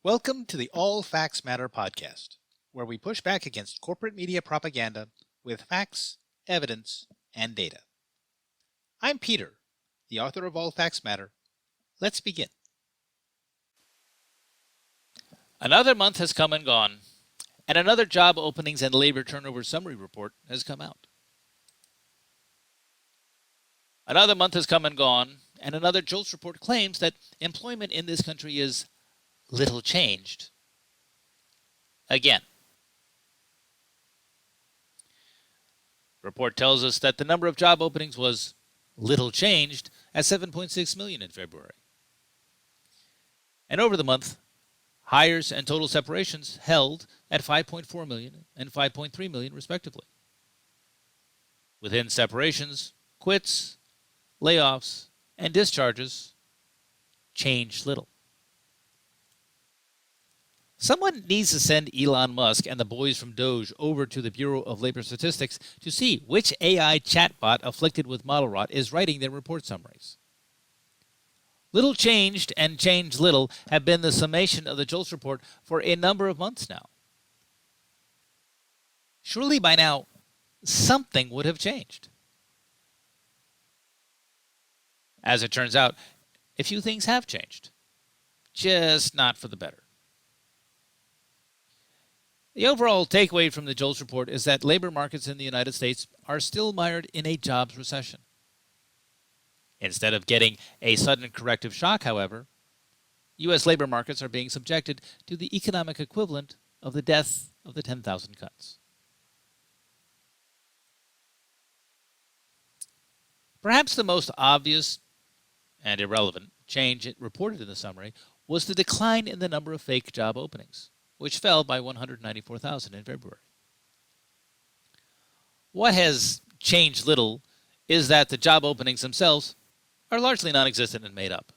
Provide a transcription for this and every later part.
Welcome to the All Facts Matter podcast, where we push back against corporate media propaganda with facts, evidence, and data. I'm Peter, the author of All Facts Matter. Let's begin. Another month has come and gone, and another job openings and labor turnover summary report has come out. Another month has come and gone, and another JOLTS report claims that employment in this country is little changed. Again. The report tells us that the number of job openings was little changed at 7.6 million in February. And over the month, hires and total separations held at 5.4 million and 5.3 million respectively. Within separations, quits, layoffs, and discharges changed little. Someone needs to send Elon Musk and the boys from Doge over to the Bureau of Labor Statistics to see which AI chatbot afflicted with model rot is writing their report summaries. Little changed and changed little have been the summation of the JOLTS report for a number of months now. Surely by now, something would have changed. As it turns out, a few things have changed, just not for the better. The overall takeaway from the JOLTS report is that labor markets in the United States are still mired in a jobs recession. Instead of getting a sudden corrective shock, however, U.S. labor markets are being subjected to the economic equivalent of the death of the 10,000 cuts. Perhaps the most obvious and irrelevant change reported in the summary was the decline in the number of fake job openings, which fell by 194,000 in February. What has changed little is that the job openings themselves are largely non-existent and made up,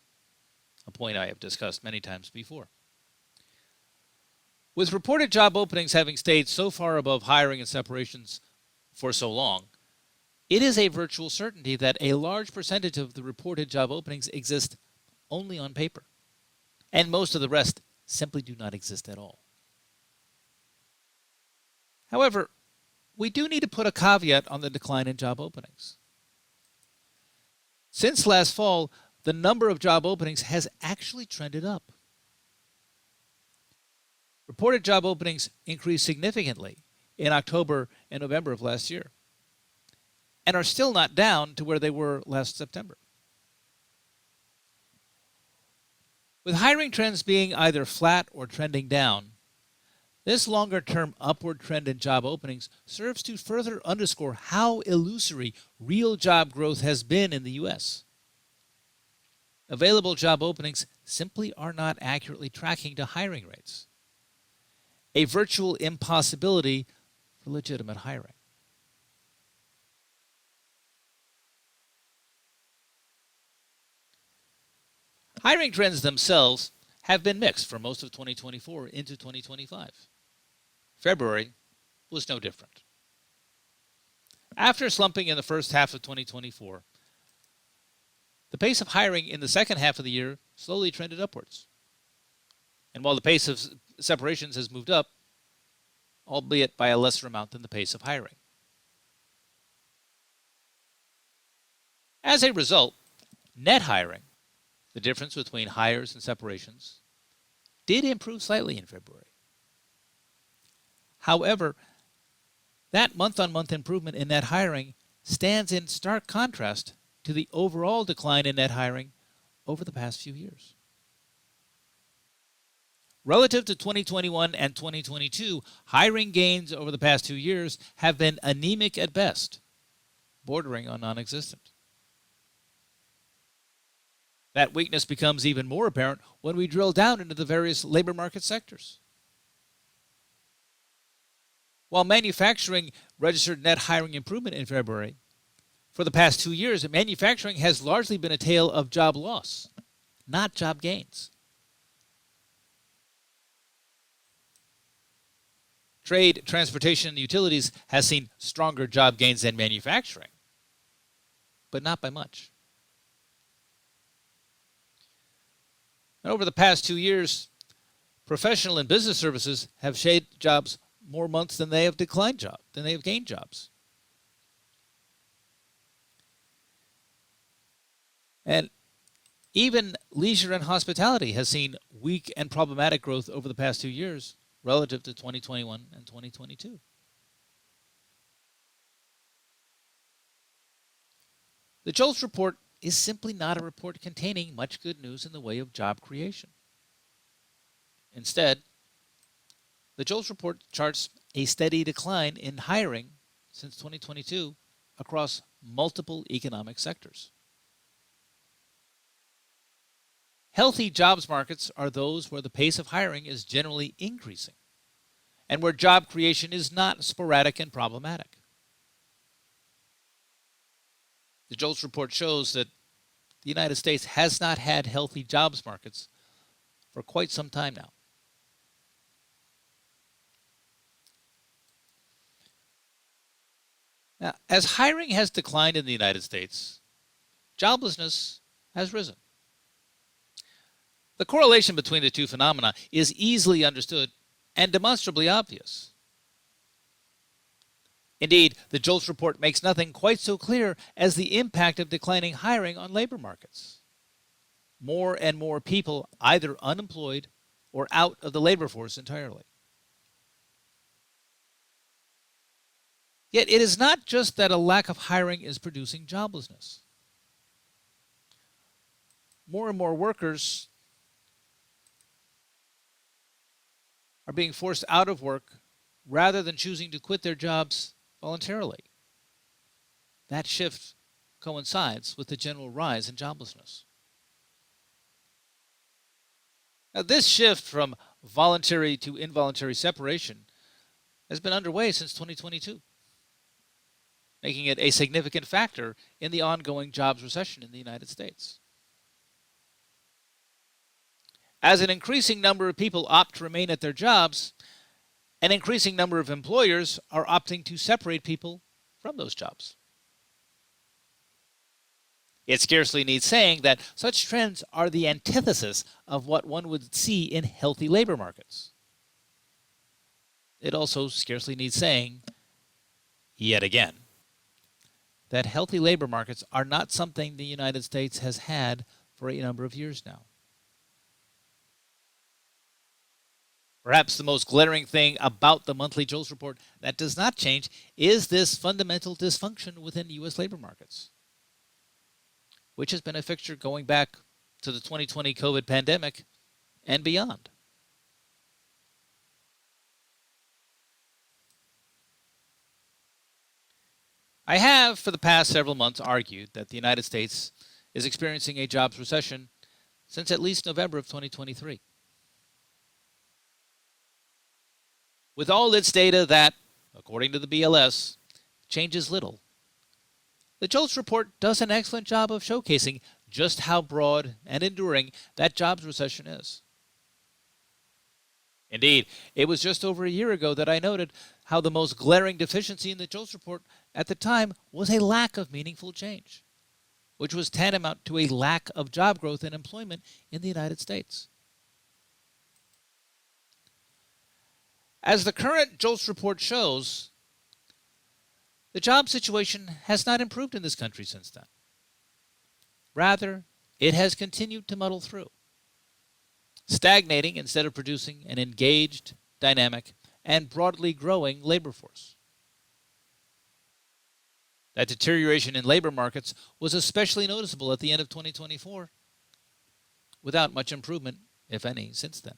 a point I have discussed many times before. With reported job openings having stayed so far above hiring and separations for so long, it is a virtual certainty that a large percentage of the reported job openings exist only on paper, and most of the rest simply do not exist at all. However, we do need to put a caveat on the decline in job openings. Since last fall, the number of job openings has actually trended up. Reported job openings increased significantly in October and November of last year, and are still not down to where they were last September. With hiring trends being either flat or trending down, this longer-term upward trend in job openings serves to further underscore how illusory real job growth has been in the U.S. Available job openings simply are not accurately tracking to hiring rates, a virtual impossibility for legitimate hiring. Hiring trends themselves have been mixed for most of 2024 into 2025. February was no different. After slumping in the first half of 2024, the pace of hiring in the second half of the year slowly trended upwards. And while the pace of separations has moved up, albeit by a lesser amount than the pace of hiring. As a result, net hiring, the difference between hires and separations, did improve slightly in February. However, that month-on-month improvement in net hiring stands in stark contrast to the overall decline in net hiring over the past few years. Relative to 2021 and 2022, hiring gains over the past 2 years have been anemic at best, bordering on non-existent. That weakness becomes even more apparent when we drill down into the various labor market sectors. While manufacturing registered net hiring improvement in February, for the past 2 years, manufacturing has largely been a tale of job loss, not job gains. Trade, transportation, and utilities has seen stronger job gains than manufacturing, but not by much. And over the past 2 years, Professional and business services have shaved jobs more months than they have gained jobs. And even leisure and hospitality has seen weak and problematic growth over the past 2 years relative to 2021 and 2022. The JOLTS report is simply not a report containing much good news in the way of job creation. Instead, the JOLTS report charts a steady decline in hiring since 2022 across multiple economic sectors. Healthy jobs markets are those where the pace of hiring is generally increasing and where job creation is not sporadic and problematic. The JOLTS report shows that the United States has not had healthy jobs markets for quite some time now. Now, as hiring has declined in the United States, joblessness has risen. The correlation between the two phenomena is easily understood and demonstrably obvious. Indeed, the JOLTS report makes nothing quite so clear as the impact of declining hiring on labor markets. More and more people either unemployed or out of the labor force entirely. Yet it is not just that a lack of hiring is producing joblessness. More and more workers are being forced out of work rather than choosing to quit their jobs voluntarily. That shift coincides with the general rise in joblessness. Now, this shift from voluntary to involuntary separation has been underway since 2022, making it a significant factor in the ongoing jobs recession in the United States. As an increasing number of people opt to remain at their jobs, an increasing number of employers are opting to separate people from those jobs. It scarcely needs saying that such trends are the antithesis of what one would see in healthy labor markets. It also scarcely needs saying, yet again, that healthy labor markets are not something the United States has had for a number of years now. Perhaps the most glaring thing about the monthly JOLTS report that does not change is this fundamental dysfunction within U.S. labor markets, which has been a fixture going back to the 2020 COVID pandemic and beyond. I have, for the past several months, argued that the United States is experiencing a jobs recession since at least November of 2023. With all its data that, according to the BLS, changes little, the JOLTS report does an excellent job of showcasing just how broad and enduring that jobs recession is. Indeed, it was just over a year ago that I noted how the most glaring deficiency in the JOLTS report at the time was a lack of meaningful change, which was tantamount to a lack of job growth and employment in the United States. As the current JOLTS report shows, the job situation has not improved in this country since then. Rather, it has continued to muddle through, stagnating instead of producing an engaged, dynamic, and broadly growing labor force. That deterioration in labor markets was especially noticeable at the end of 2024, without much improvement, if any, since then.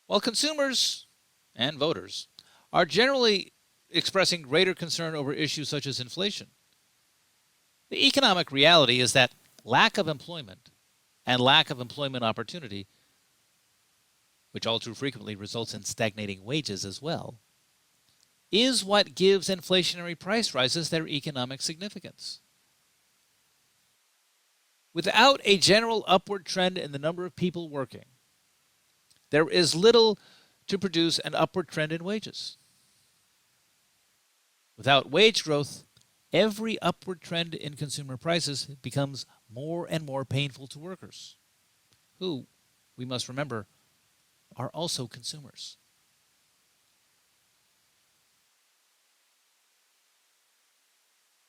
While consumers and voters are generally expressing greater concern over issues such as inflation, the economic reality is that lack of employment and lack of employment opportunity, which all too frequently results in stagnating wages as well, is what gives inflationary price rises their economic significance. Without a general upward trend in the number of people working, there is little to produce an upward trend in wages. Without wage growth, every upward trend in consumer prices becomes more and more painful to workers, who, we must remember, are also consumers.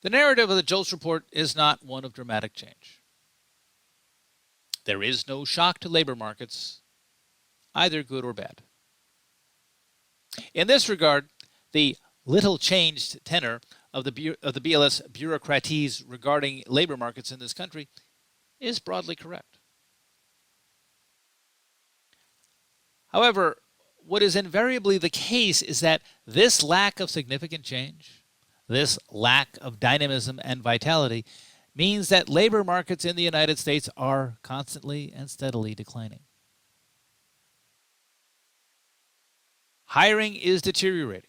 The narrative of the JOLTS report is not one of dramatic change. There is no shock to labor markets, either good or bad. In this regard, the little changed tenor of the BLS bureaucraties regarding labor markets in this country is broadly correct. However, what is invariably the case is that this lack of significant change, this lack of dynamism and vitality, means that labor markets in the United States are constantly and steadily declining. Hiring is deteriorating,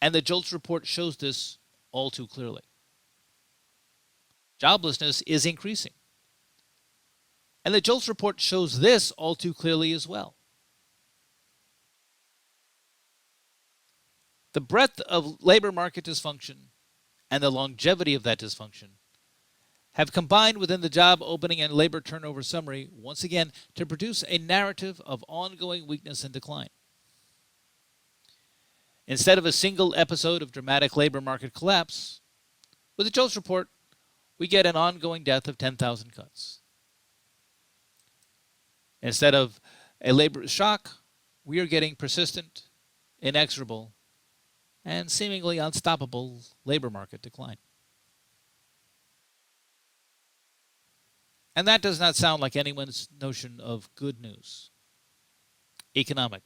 and the JOLTS report shows this all too clearly. Joblessness is increasing, and the JOLTS report shows this all too clearly as well. The breadth of labor market dysfunction and the longevity of that dysfunction have combined within the job opening and labor turnover summary once again to produce a narrative of ongoing weakness and decline. Instead of a single episode of dramatic labor market collapse, with the JOLTS report, we get an ongoing death of 10,000 cuts. Instead of a labor shock, we are getting persistent, inexorable, and seemingly unstoppable labor market decline. And that does not sound like anyone's notion of good news, economic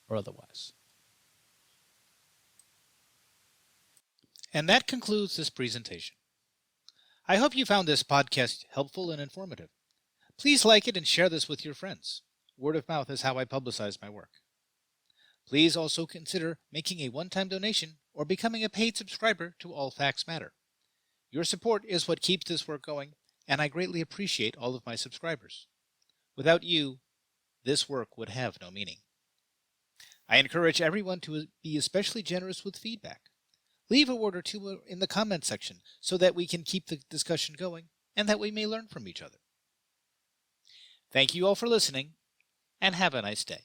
or otherwise. And that concludes this presentation. I hope you found this podcast helpful and informative. Please like it and share this with your friends. Word of mouth is how I publicize my work. Please also consider making a one-time donation or becoming a paid subscriber to All Facts Matter. Your support is what keeps this work going, and I greatly appreciate all of my subscribers. Without you, this work would have no meaning. I encourage everyone to be especially generous with feedback. Leave a word or two in the comment section so that we can keep the discussion going and that we may learn from each other. Thank you all for listening, and have a nice day.